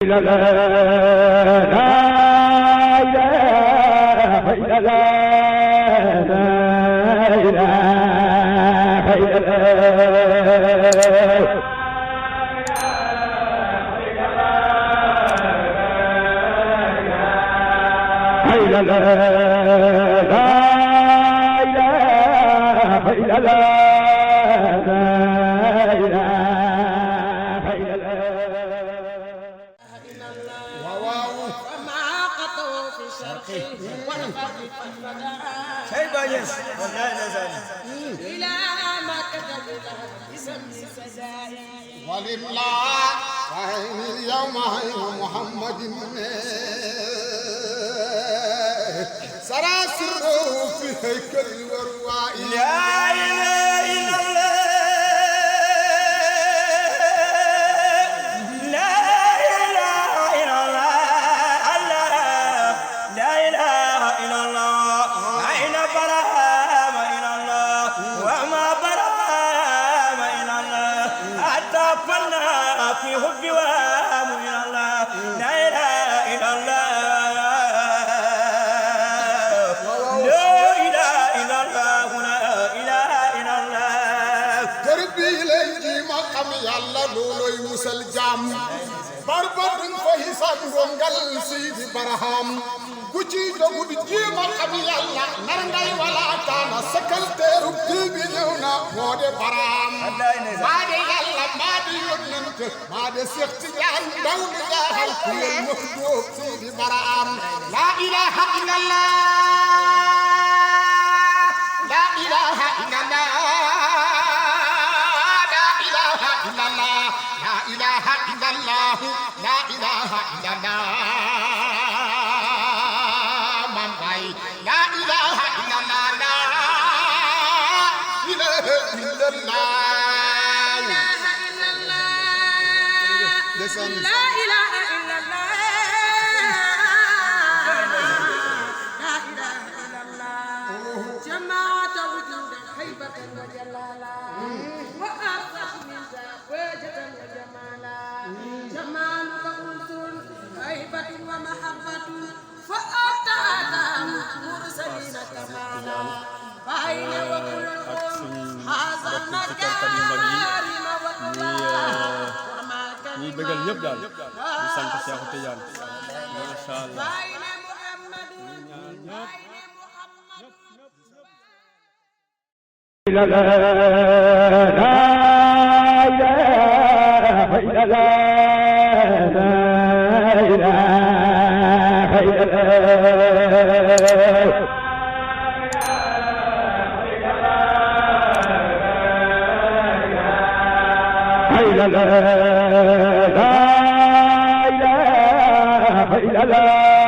La la la ilaha illallah la ilaha ولله وعين اليوم عين محمد سرى سره في هيكل الورواء لا اله الا الله لا اله الا الله لا اله الا الله عين برهام الى الله وما برهام الى الله حتى فنا في حب وام الى الله لا اله الا الله yàlla looloy musal jaam barbaduñ fa hisaab ngongal Seydi Barham ku ci dogu di jéema xam yàlla nar ngay wala taana sakal teeru bii bi ñëw na moo de Barham maa de yàlla maa de yónnent maa de Seex Tijaan ndaw di jaaxal ku leen wax dóob Seydi Barham la ilaha illallah la ilaha illallah la ilaha illallah mamay la ilaha illallah la ilaha illallah la ilaha illallah la ilaha illallah jamaata wujud haybatan wa jalala wa afsah min wajatan wa jamala جمالك أنس هيبة ومحبة فأتاك مرسلين كمالا فأين وكلكم هذا المكارم والله وما كان ñi bëggal ñëpp daal di sant Cheikh Tidiane masha Allah فأين محمد la la la la la